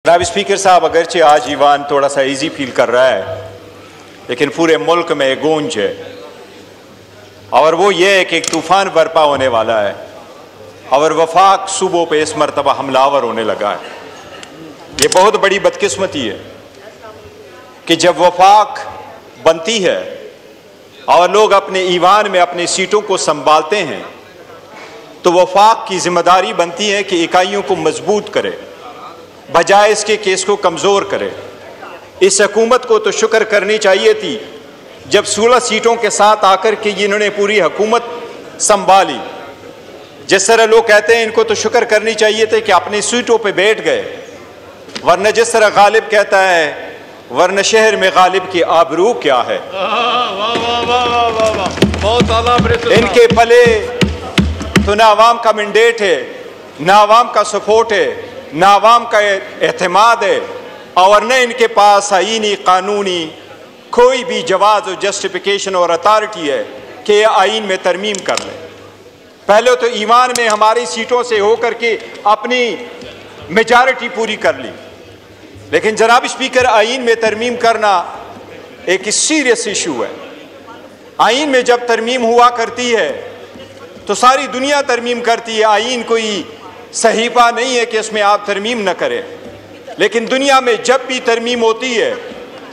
जनाब स्पीकर साहब, अगरचे आज ईवान थोड़ा सा इजी फील कर रहा है, लेकिन पूरे मुल्क में एक गूंज है और वो ये है कि एक तूफान बर्पा होने वाला है और वफाक सूबों पे इस मरतबा हमलावर होने लगा है। ये बहुत बड़ी बदकिस्मती है कि जब वफाक बनती है और लोग अपने ईवान में अपनी सीटों को संभालते हैं तो वफाक की जिम्मेदारी बनती है कि इकाइयों को मजबूत करे बजाय इसके केस को कमज़ोर करे। इस हुकूमत को तो शुक्र करनी चाहिए थी जब 16 सीटों के साथ आकर के इन्होंने पूरी हुकूमत संभाली। जिस तरह लोग कहते हैं इनको तो शुक्र करनी चाहिए थे कि अपनी सीटों पे बैठ गए, वरना जिस तरह गालिब कहता है वरना शहर में गालिब की आबरू क्या है। इनके पले तो ना आवाम का मैंडेट है, ना आवाम का सपोर्ट है, ना आवाम का एतमाद है और न इनके पास आईनी कानूनी कोई भी जवाज और जस्टिफिकेशन और अथॉरिटी है कि आइन में तरमीम कर ले। पहले तो ईवान में हमारी सीटों से होकर के अपनी मेजॉरिटी पूरी कर ली, लेकिन जनाब स्पीकर आइन में तरमीम करना एक सीरियस इशू है। आइन में जब तरमीम हुआ करती है तो सारी दुनिया तरमीम करती है। आइन कोई सहीफा नहीं है कि इसमें आप तरमीम न करें, लेकिन दुनिया में जब भी तरमीम होती है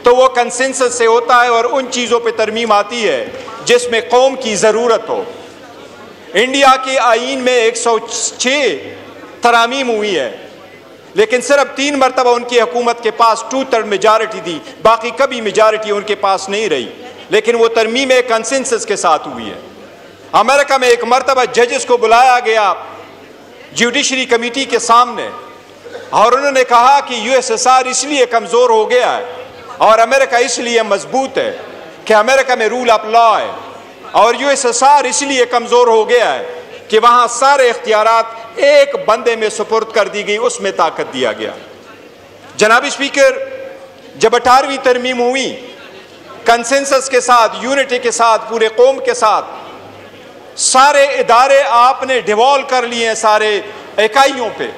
तो वो कंसेंसस से होता है और उन चीज़ों पे तरमीम आती है जिसमें कौम की ज़रूरत हो। इंडिया के आइन में 106 तरामीम हुई है, लेकिन सिर्फ 3 मरतबा उनकी हुकूमत के पास 2/3 मेजॉरिटी थी, बाकी कभी मेजॉरिटी उनके पास नहीं रही, लेकिन वो तरमीम एक कंसेंसस के साथ हुई है। अमेरिका में एक मरतबा जजेस को बुलाया गया जुडिशरी कमेटी के सामने और उन्होंने कहा कि यूएसएसआर इसलिए कमज़ोर हो गया है और अमेरिका इसलिए मजबूत है कि अमेरिका में रूल ऑफ लॉ है, और यूएसएसआर इसलिए कमज़ोर हो गया है कि वहाँ सारे इख्तियारात एक बंदे में सुपुर्द कर दी गई, उसमें ताकत दिया गया। जनाब स्पीकर, जब 18वीं तरमीम हुई कंसेंसस के साथ, यूनिटी के साथ, पूरे कौम के साथ, सारे इदारे आपने डिवॉल्व कर लिए हैं सारे इकाइयों पे,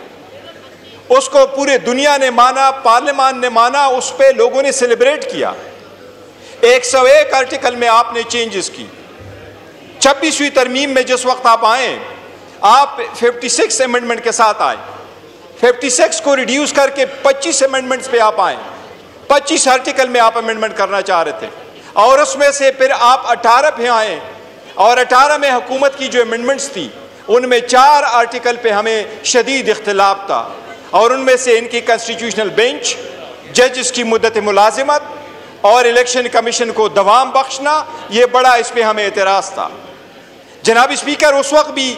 उसको पूरे दुनिया ने माना, पार्लियामान ने माना, उस पे लोगों ने सेलिब्रेट किया। 101 आर्टिकल में आपने चेंजेस की। 26वीं तरमीम में जिस वक्त आप आए, आप 56 अमेंडमेंट के साथ आए, 56 को रिड्यूस करके 25 अमेंडमेंट्स पे आप आए। 25 आर्टिकल में आप अमेंडमेंट करना चाह रहे थे और उसमें से फिर आप 18 पे आए और 18 में हुकूमत की जो अमेंडमेंट्स थी उनमें 4 आर्टिकल पे हमें शदीद इख्तिलाफ था और उनमें से इनकी कॉन्स्टिट्यूशनल बेंच, जजेस की मुद्दत मुलाजिमत और इलेक्शन कमीशन को दवाम बख्शना, ये बड़ा इस पर हमें एतराज़ था। जनाब स्पीकर, उस वक्त भी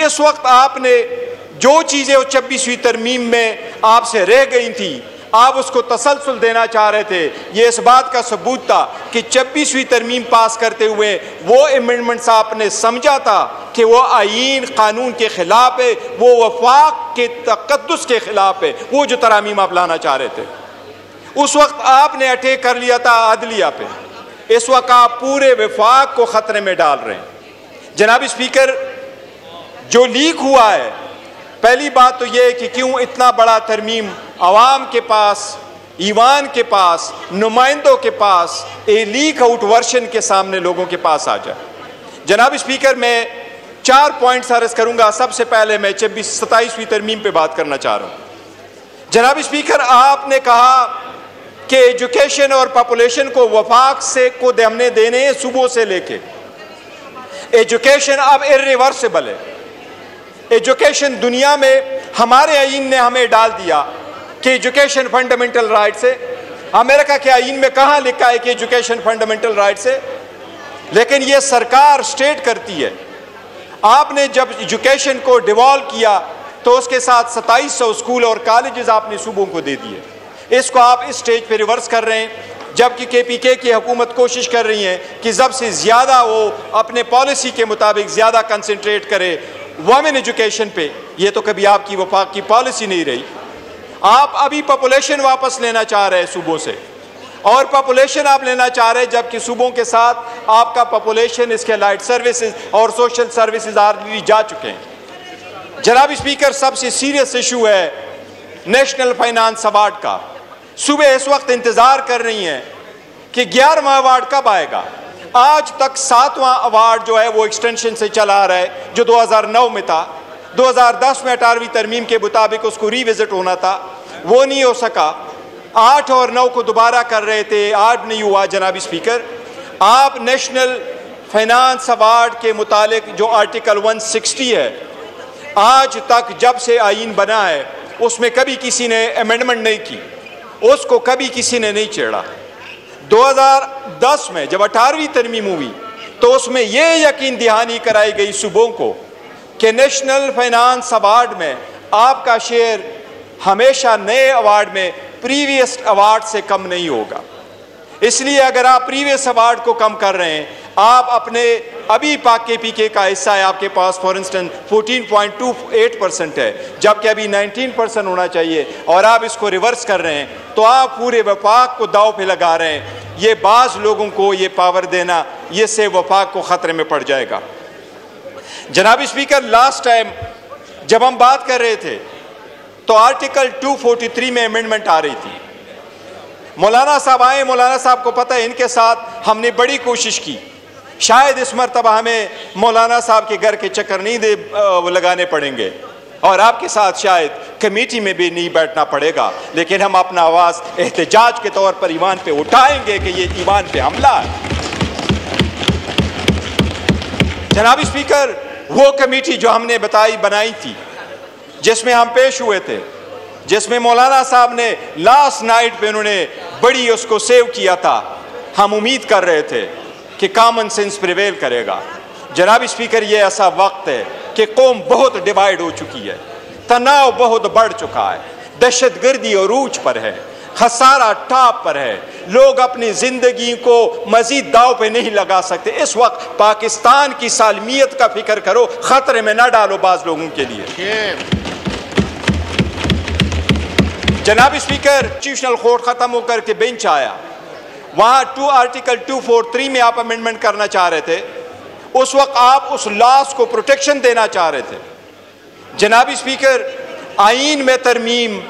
इस वक्त आपने जो चीज़ें 26वीं तरमीम में आपसे रह गई थी आप उसको तसलसल देना चाह रहे थे। ये इस बात का सबूत था कि 26वीं तरमीम पास करते हुए वो अमेंडमेंट्स आपने समझा था कि वो आईन कानून के खिलाफ है, वो वफाक के तकद्दुस के खिलाफ है, वो जो तरामीम आप लाना चाह रहे थे। उस वक्त आपने अटैक कर लिया था अदलिया पे, इस वक्त आप पूरे वफाक को खतरे में डाल रहे हैं। जनाब स्पीकर, जो लीक हुआ है, पहली बात तो यह है कि क्यों इतना बड़ा तरमीम अवाम के पास, ईवान के पास, नुमाइंदों के पास ए लीक आउट वर्शन के सामने लोगों के पास आ जाए। जनाब स्पीकर, मैं 4 पॉइंट्स अर्ज करूंगा। सबसे पहले मैं 27वीं तरमीम पे बात करना चाह रहा हूं। जनाब स्पीकर, आपने कहा कि एजुकेशन और पॉपुलेशन को वफाक से को हमने देने हैं सूबों से लेके। एजुकेशन अब इर्रिवर्सिबल है। एजुकेशन दुनिया में हमारे आइन ने हमें डाल दिया कि एजुकेशन फंडामेंटल राइट्स है। अमेरिका के आइन में कहाँ लिखा है कि एजुकेशन फंडामेंटल राइट्स है? लेकिन ये सरकार स्टेट करती है। आपने जब एजुकेशन को डिवॉल्व किया तो उसके साथ 2700 स्कूल और कॉलेजेस आपने सूबों को दे दिए। इसको आप इस स्टेज पे रिवर्स कर रहे हैं, जबकि KPK की हुकूमत कोशिश कर रही है कि जब से ज़्यादा वो अपने पॉलिसी के मुताबिक ज़्यादा कंसंट्रेट करे वुमेन एजुकेशन पे। ये तो कभी आपकी वफाक की पॉलिसी नहीं रही। आप अभी पॉपुलेशन वापस लेना चाह रहे हैं सूबों से, और पॉपुलेशन आप लेना चाह रहे हैं जबकि सूबों के साथ आपका पॉपुलेशन, इसके लाइट सर्विसेज और सोशल सर्विसेज ऑलरेडी जा चुके हैं। जनाब स्पीकर, सबसे सीरियस इशू है नेशनल फाइनेंस अवार्ड का। सुबह इस वक्त इंतजार कर रही हैं कि 11वां अवार्ड कब आएगा। आज तक 7वां अवार्ड जो है वो एक्सटेंशन से चला आ रहा है, जो 2009 में था। 2010 में 18वीं तरमीम के मुताबिक उसको रिविजिट होना था, वो नहीं हो सका। 8 और 9 को दोबारा कर रहे थे, 8 नहीं हुआ। जनाब स्पीकर, आप नेशनल फाइनेंस अवार्ड के मुतालिक जो आर्टिकल 160 है, आज तक जब से आईन बना है उसमें कभी किसी ने अमेंडमेंट नहीं की, उसको कभी किसी ने नहीं छेड़ा। 2010 में जब 18वीं तरमीम हुई तो उसमें यह यकीन दहानी कराई गई सूबों को कि नेशनल फाइनेंस अवार्ड में आपका शेयर हमेशा नए अवार्ड में प्रीवियस अवार्ड से कम नहीं होगा। इसलिए अगर आप प्रीवियस अवार्ड को कम कर रहे हैं, आप अपने अभी पाक के पीके का हिस्सा है आपके पास फॉर इंस्टेंस 14.28% है, जबकि अभी 19% होना चाहिए, और आप इसको रिवर्स कर रहे हैं, तो आप पूरे वफाक को दाव पे लगा रहे हैं। ये बाज़ लोगों को ये पावर देना, ये से वफाक को ख़तरे में पड़ जाएगा। जनाब स्पीकर, लास्ट टाइम जब हम बात कर रहे थे तो आर्टिकल 243 में अमेंडमेंट आ रही थी। मौलाना साहब आए, मौलाना साहब को पता है इनके साथ हमने बड़ी कोशिश की। शायद इस मरतबा हमें मौलाना साहब के घर के चक्कर नहीं लगाने पड़ेंगे और आपके साथ शायद कमेटी में भी नहीं बैठना पड़ेगा, लेकिन हम अपना आवाज़ एहतजाज के तौर पर ईवान पे उठाएंगे कि ये ईवान पे हमला है। जनाब स्पीकर, वो कमेटी जो हमने बनाई थी, जिसमें हम पेश हुए थे, जिसमें मौलाना साहब ने लास्ट नाइट पे उन्होंने बड़ी उसको सेव किया था, हम उम्मीद कर रहे थे कि कॉमन सेंस प्रिवेल करेगा। जनाब स्पीकर, ये ऐसा वक्त है कि कौम बहुत डिवाइड हो चुकी है, तनाव बहुत बढ़ चुका है, दहशतगर्दी अरूज पर है, खसारा टॉप पर है, लोग अपनी जिंदगी को मजीद दाव पे नहीं लगा सकते। इस वक्त पाकिस्तान की सालमियत का फिक्र करो, खतरे में ना डालो बाज लोगों के लिए। जनाब स्पीकर, कॉन्स्टिट्यूशनल कोर्ट खत्म होकर के बेंच आया, वहां आर्टिकल 243 में आप अमेंडमेंट करना चाह रहे थे। उस वक्त आप उस लॉस को प्रोटेक्शन देना चाह रहे थे। जनाब स्पीकर, आईन में तरमीम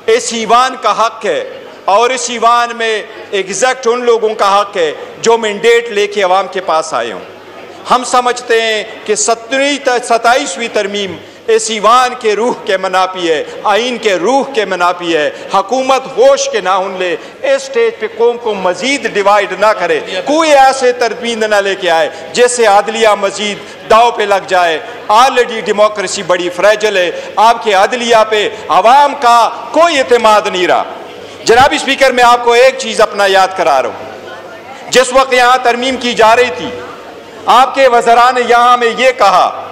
इस ईवान का हक है, और इस ईवान में एग्जैक्ट उन लोगों का हक है जो मैंडेट लेके अवाम के पास आए हों। हम समझते हैं कि 27वीं तरमीम इस ईवान के रूह के मनाफी है, आइन के रूह के मनाफी है। हुकूमत होश के नाउन ले, इस स्टेज पे कौम को मजीद डिवाइड ना करे, कोई ऐसे तरमीम ना लेके आए जैसे आदलिया मजीद दाव पे लग जाए। ऑलरेडी डेमोक्रेसी बड़ी फ्रेजल है, आपके आदलिया पे आवाम का कोई एतमाद नहीं रहा। जनाब स्पीकर, मैं आपको एक चीज़ अपना याद करा रहा हूँ। जिस वक्त यहाँ तरमीम की जा रही थी, आपके वज़रा ने यहाँ में ये कहा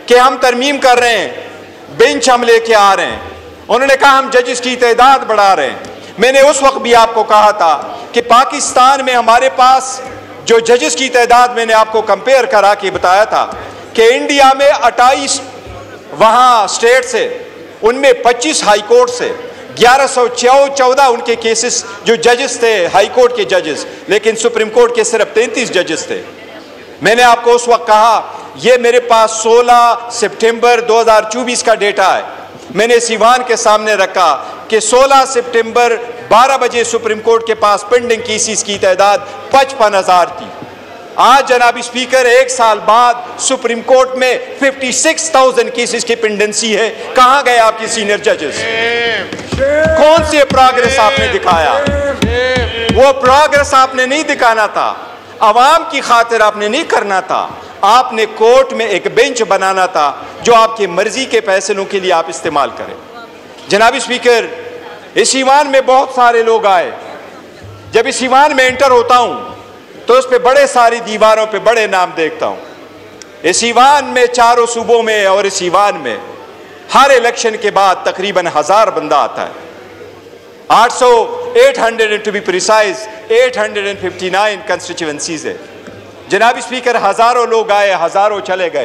कि हम तरमीम कर रहे हैं, बेंच हम लेके आ रहे हैं। उन्होंने कहा हम जजेस की तादाद बढ़ा रहे हैं। मैंने उस वक्त भी आपको कहा था कि पाकिस्तान में हमारे पास जो जजेस की तादाद, मैंने आपको कंपेयर करा के बताया था कि इंडिया में 28 वहाँ स्टेट से, उनमें 25 हाई कोर्ट से, 1114 उनके केसेस जो जजेस थे हाई कोर्ट के जजेस, लेकिन सुप्रीम कोर्ट के सिर्फ 33 जजेस थे। मैंने आपको उस वक्त कहा, ये मेरे पास 16 सितंबर 2024 का डेटा है। मैंने इस ईवान के सामने रखा कि 16 सितंबर 12 बजे सुप्रीम कोर्ट के पास पेंडिंग केसेस की तादाद 55,000 थी। आज जनाब स्पीकर, एक साल बाद सुप्रीम कोर्ट में 56,000 केसेस की पेंडेंसी है। कहां गए आपके सीनियर जजेस? कौन से प्रोग्रेस आपने दिखाया? वो प्रोग्रेस आपने नहीं दिखाना था, अवाम की खातिर आपने नहीं करना था। आपने कोर्ट में एक बेंच बनाना था जो आपकी मर्जी के फैसलों के लिए आप इस्तेमाल करें। जनाब स्पीकर, इस ईवान में बहुत सारे लोग आए। जब इस ईवान में एंटर होता हूं तो उस पे बड़े सारी दीवारों पे बड़े नाम देखता हूं। इस ईवान में चारों सूबों में और इस ईवान में हर इलेक्शन के बाद तकरीबन 1000 बंदा आता है। 800 टू बी प्रिसाइज 859 कंस्टिट्यूएंसीज है। जनाब स्पीकर, हजारों लोग आए, हजारों चले गए।